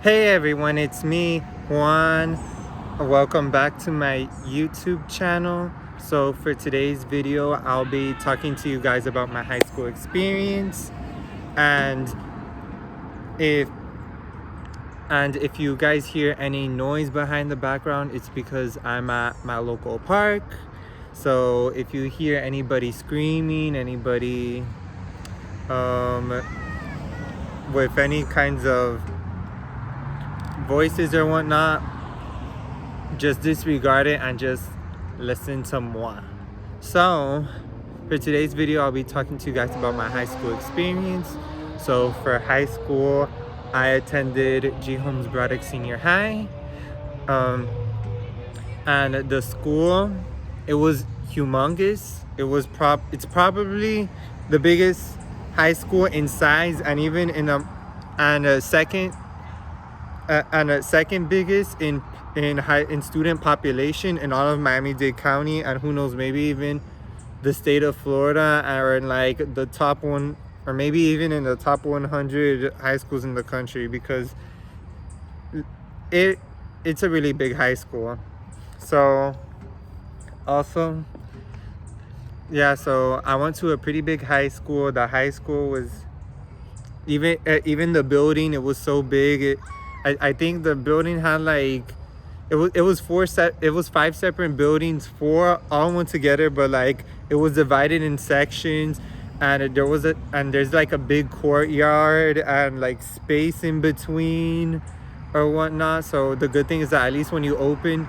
Hey everyone, it's me, Juan. Welcome back to my YouTube channel. So for today's video, I'll be talking to you guys about my high school experience. And if if you guys hear any noise behind the background, it's because I'm at my local park. So if you hear anybody screaming, anybody with any kinds of voices or whatnot, just disregard it and just listen to moi. So for today's video, I'll be talking to you guys about my high school experience. So for high school, I attended G. Holmes Braddock Senior High. And the school, it was humongous. It's probably the biggest high school in size, and even a second biggest in student population in all of Miami-Dade County, and who knows, maybe even the state of Florida, or in like the top one, or maybe even in the top 100 high schools in the country, because it's a really big high school. So also, yeah, so I went to a pretty big high school. The high school was even the building, it was so big. I think the building had like, it was five separate buildings, four all went together, but like it was divided in sections, and there's like a big courtyard and like space in between or whatnot. So the good thing is that at least when you open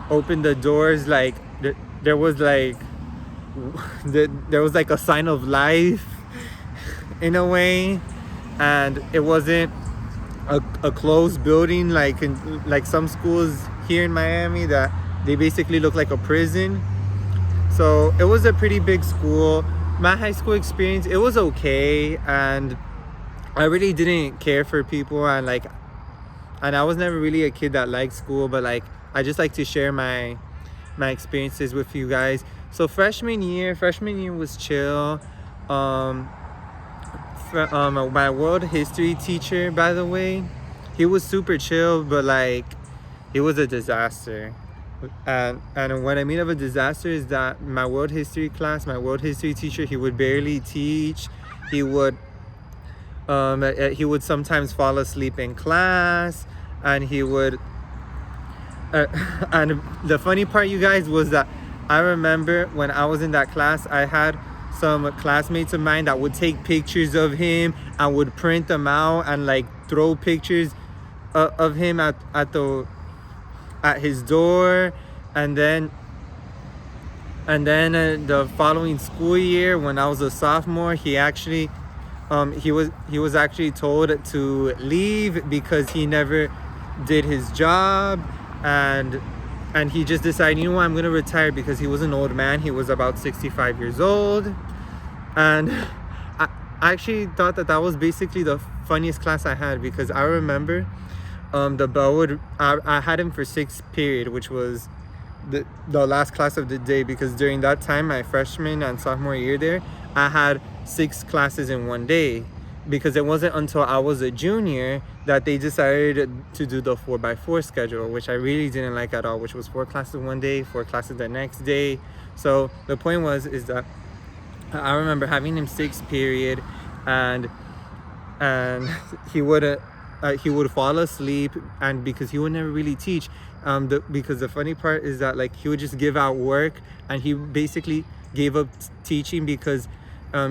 the doors, like there was like there was like a sign of life in a way, and it wasn't a closed building like in like some schools here in Miami that they basically look like a prison. So it was a pretty big school. My high school experience, it was okay, and I really didn't care for people, and I was never really a kid that liked school, but like I just like to share my experiences with you guys. So freshman year was chill. My world history teacher, by the way, he was super chill, but like he was a disaster. And what I mean of a disaster is that my world history teacher, he would barely teach. He would sometimes fall asleep in class, and he would and the funny part, you guys, was that I remember when I was in that class, I had some classmates of mine that would take pictures of him and would print them out and like throw pictures of him at his door. And then the following school year, when I was a sophomore, he was actually told to leave because he never did his job, and he just decided, you know what, I'm gonna retire, because he was an old man. He was about 65 years old. And I actually thought that was basically the funniest class I had, because I remember the bell would, I had him for 6th period, which was the last class of the day, because during that time, my freshman and sophomore year there, I had 6 classes in one day, because it wasn't until I was a junior that they decided to do the 4x4 schedule, which I really didn't like at all, which was 4 classes one day, 4 classes the next day. So the point is that I remember having him 6th period, and he would fall asleep, and because he would never really teach, because the funny part is that like he would just give out work, and he basically gave up teaching because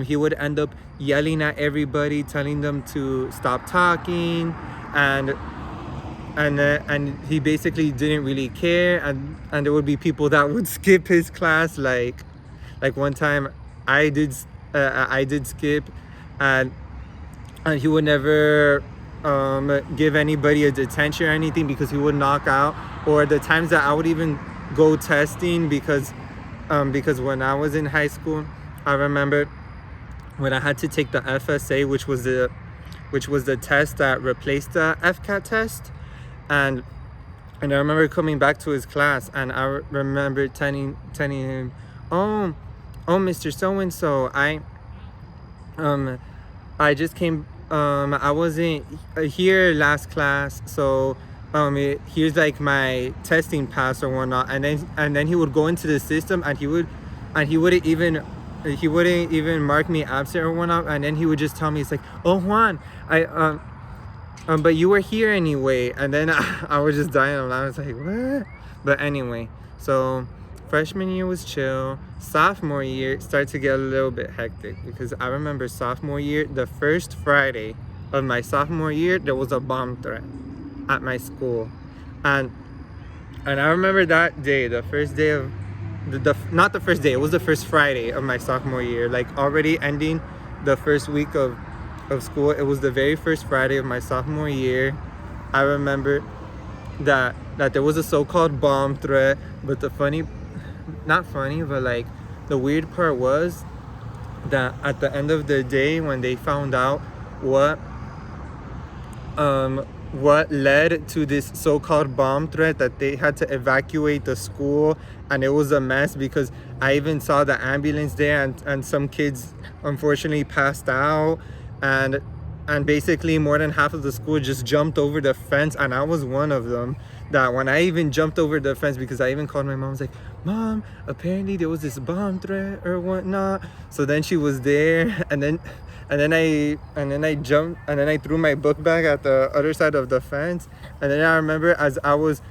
he would end up yelling at everybody, telling them to stop talking, and he basically didn't really care, and there would be people that would skip his class. Like one time I did skip, and he would never give anybody a detention or anything, because he would knock out. Or the times that I would even go testing, because when I was in high school, I remember when I had to take the FSA, which was the test that replaced the FCAT test, and I remember coming back to his class, and I remember telling him, oh, Mr. So-and-so, I just came I wasn't here last class, so here's like my testing pass or whatnot, and then he would go into the system, and he wouldn't even mark me absent or whatnot, and then he would just tell me, it's like, oh Juan, but you were here anyway, and then I was just dying, and I was like, what? But anyway, so freshman year was chill. Sophomore year started to get a little bit hectic, because I remember sophomore year, the first Friday of my sophomore year, there was a bomb threat at my school, and I remember that day, the first day of not the first day, it was the first Friday of my sophomore year, like already ending the first week of school. It was the very first Friday of my sophomore year. I remember that there was a so-called bomb threat, but not funny, but like the weird part was that at the end of the day, when they found out what led to this so-called bomb threat, that they had to evacuate the school, and it was a mess, because I even saw the ambulance there, and some kids unfortunately passed out, and basically more than half of the school just jumped over the fence, and I was one of them. That when I even jumped over the fence, because I even called my mom, I was like, Mom, apparently there was this bomb threat or whatnot. So then she was there, and then I jumped, and then I threw my book bag at the other side of the fence. And then I remember as I was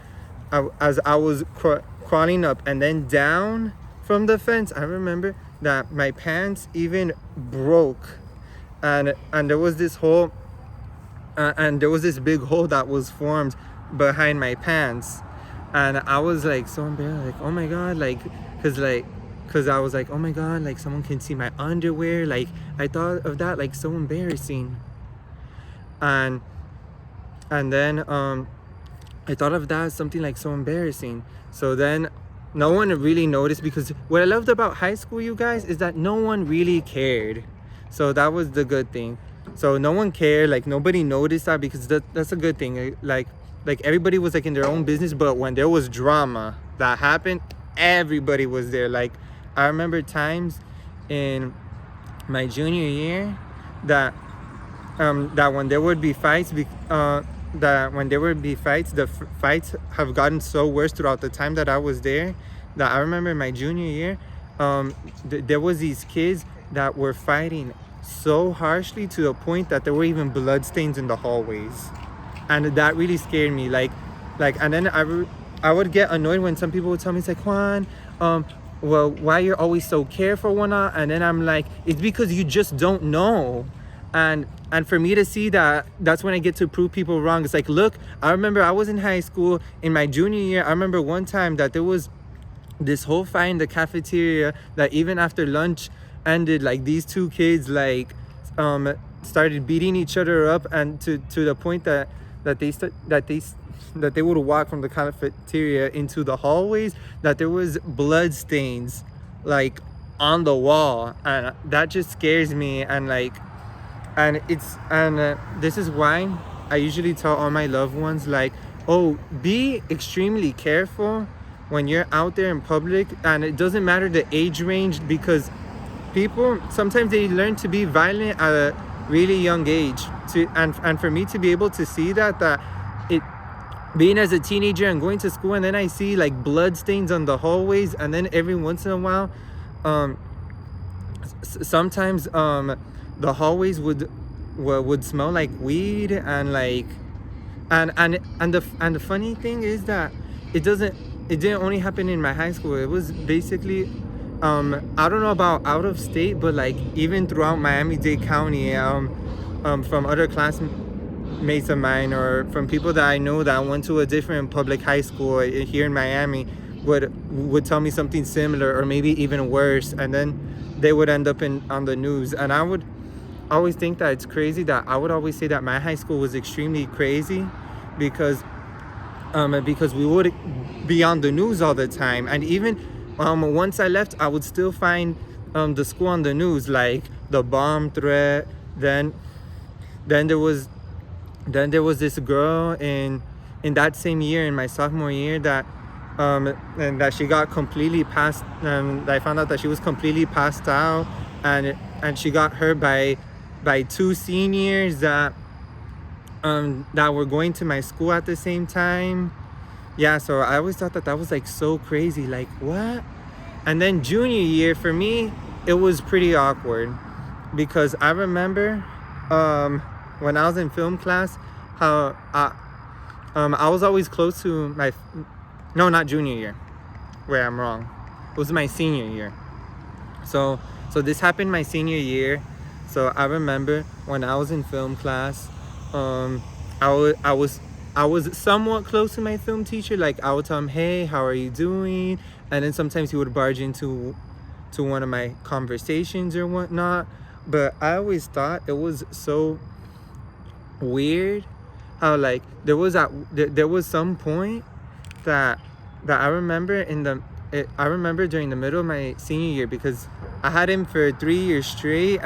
crawling up and then down from the fence, I remember that my pants even broke, and there was this hole, and there was this big hole that was formed behind my pants, and I was like so embarrassed, like, oh my god, like, cause I was like, oh my god, like someone can see my underwear, like I thought of that, like so embarrassing, and then I thought of that as something like so embarrassing. So then no one really noticed, because what I loved about high school, you guys, is that no one really cared. So that was the good thing. So no one cared, like nobody noticed that, because that's a good thing. Like everybody was like in their own business, but when there was drama that happened, everybody was there. Like I remember times in my junior year that when there would be fights, the fights have gotten so worse throughout the time that I was there, that I remember my junior year, there was these kids that were fighting so harshly to the point that there were even blood stains in the hallways, and that really scared me. Like, and then I would get annoyed when some people would tell me, it's like, Juan, well, why you're always so careful, whatnot? And then I'm like, it's because you just don't know. And for me to see that, that's when I get to prove people wrong. It's like, look, I remember I was in high school in my junior year. I remember one time that there was this whole fight in the cafeteria, that even after lunch ended, like these two kids like started beating each other up, and to the point that they would walk from the cafeteria into the hallways, that there was blood stains like on the wall, and that just scares me. And like, and this is why I usually tell all my loved ones, like, oh, be extremely careful when you're out there in public, and it doesn't matter the age range, because people sometimes they learn to be violent at a really young age. And for me to be able to see that it, being as a teenager and going to school, and then I see like blood stains on the hallways, and then every once in a while, sometimes the hallways would smell like weed, and like, and the funny thing is that it didn't only happen in my high school. It was basically I don't know about out of state, but like even throughout Miami-Dade County, from other classmates of mine, or from people that I know that went to a different public high school here in Miami, would tell me something similar, or maybe even worse, and then they would end up on the news. And I would always think that it's crazy that I would always say that my high school was extremely crazy, because we would be on the news all the time. And even once I left, I would still find the school on the news, like the bomb threat. Then there was this girl in that same year, in my sophomore year, that and that she got completely I found out that she was completely passed out, and she got hurt by by two seniors that were going to my school at the same time. Yeah, so I always thought that was like so crazy, like what? And then junior year for me, it was pretty awkward because I remember when I was in film class how I was always close to my, no, not junior year, where I'm wrong, it was my senior year. So this happened my senior year. So I remember when I was in film class, I was somewhat close to my film teacher. Like I would tell him, hey, how are you doing? And then sometimes he would barge into one of my conversations or whatnot. But I always thought it was so weird how like there was some point that I remember I remember during the middle of my senior year, because I had him for 3 years straight,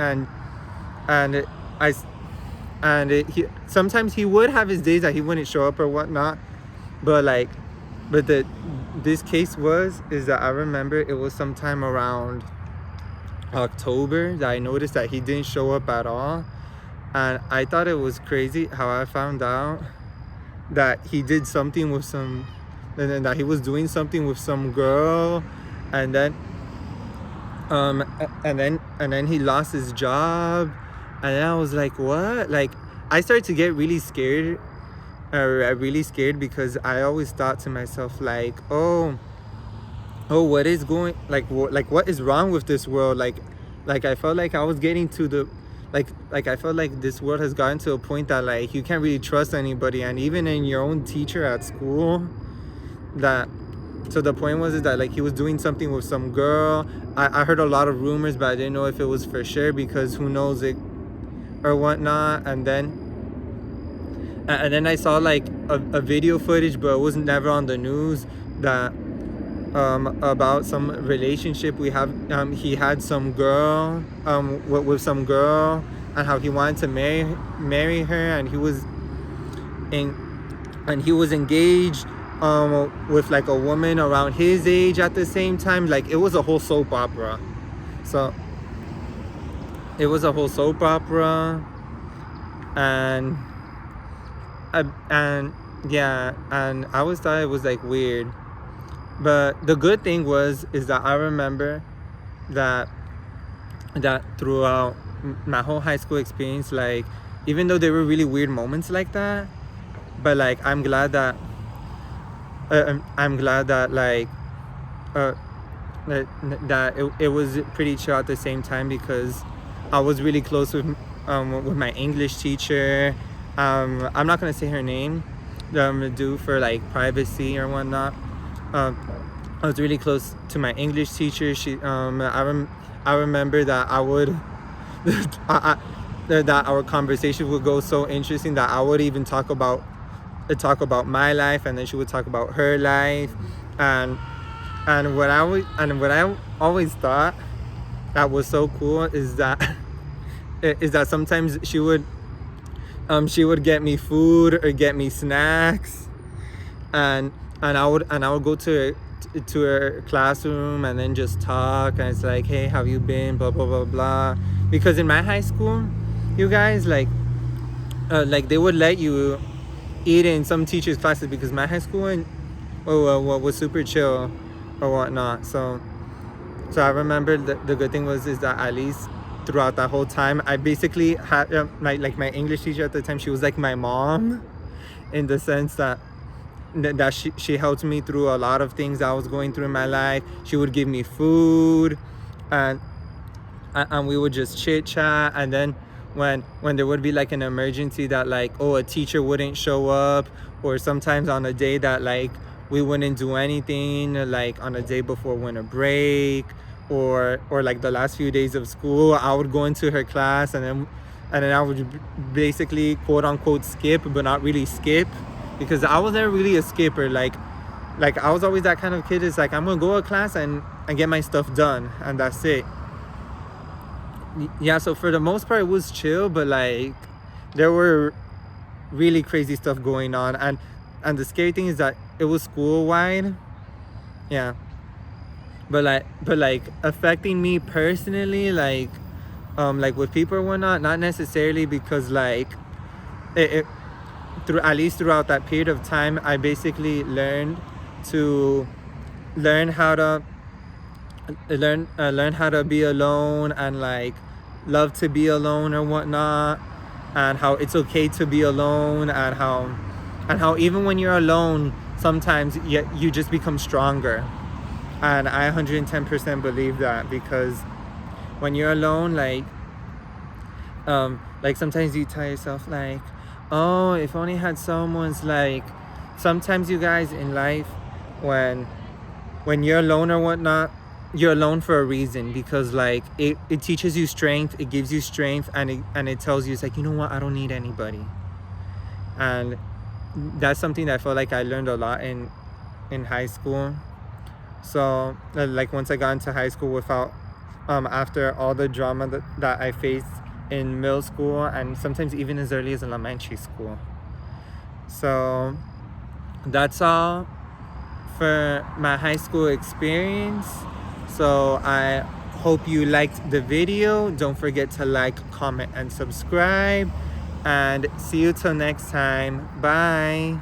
sometimes he would have his days that he wouldn't show up or whatnot, but this case is that I remember it was sometime around October that I noticed that he didn't show up at all, and I thought it was crazy how I found out that he did something with that he was doing something with some girl, and then he lost his job. And then I was like, what? Like, I started to get really scared, because I always thought to myself, like, oh, what is going, what is wrong with this world? Like I felt like I was getting to the, I felt like this world has gotten to a point that, like, you can't really trust anybody. And even in your own teacher at school, so the point was that, like, he was doing something with some girl. I heard a lot of rumors, but I didn't know if it was for sure, because who knows it or whatnot. And then I saw like a video footage, but it was never on the news, that about some relationship we have. He had some girl with some girl, and how he wanted to marry her, and he was engaged with like a woman around his age at the same time. Like, it was a whole soap opera. So it was a whole soap opera, and I always thought it was like weird. But the good thing is that I remember that throughout my whole high school experience, like, even though there were really weird moments like that, but like I'm glad that like that it was pretty chill at the same time, because I was really close with my English teacher. I'm not gonna say her name, due for like privacy or whatnot. I was really close to my English teacher. She, I remember that I would, that our conversation would go so interesting that I would even talk about my life, and then she would talk about her life, and what I always thought that was so cool is that sometimes she would get me food or get me snacks, and I would go to her classroom and then just talk, and it's like, hey, how you been, blah blah blah blah. Because in my high school, you guys, like they would let you eat in some teachers' classes, because my high school was super chill or whatnot. So I remember the good thing is that at least throughout that whole time, I basically had my English teacher at the time. She was like my mom, in the sense that she helped me through a lot of things that I was going through in my life. She would give me food, and we would just chit chat. And then when there would be like an emergency that, like, oh, a teacher wouldn't show up, or sometimes on a day that, like, we wouldn't do anything, like on a day before winter break, or like the last few days of school, I would go into her class, and then I would basically quote unquote skip, but not really skip, because I was never really a skipper. Like I was always that kind of kid. It's like, I'm gonna go to class and get my stuff done, and that's it. Yeah, so for the most part it was chill, but like there were really crazy stuff going on, and the scary thing is that it was school-wide. Yeah, but like affecting me personally, like like with people or whatnot, not necessarily, because like it through, at least throughout that period of time, I basically to learn how to learn how to be alone, and like love to be alone or whatnot, and how it's okay to be alone, and how even when you're alone, sometimes you just become stronger. And I 110% believe that, because when you're alone, like sometimes you tell yourself like, oh, if only had someone's, like, sometimes you guys in life, when you're alone or whatnot, you're alone for a reason, because like it teaches you strength, it gives you strength, and it tells you, it's like, you know what, I don't need anybody. And that's something that I felt like I learned a lot in high school. So like once I got into high school, without after all the drama that I faced in middle school, and sometimes even as early as elementary school. So that's all for my high school experience. So I hope you liked the video. Don't forget to like, comment, and subscribe, and see you till next time. Bye.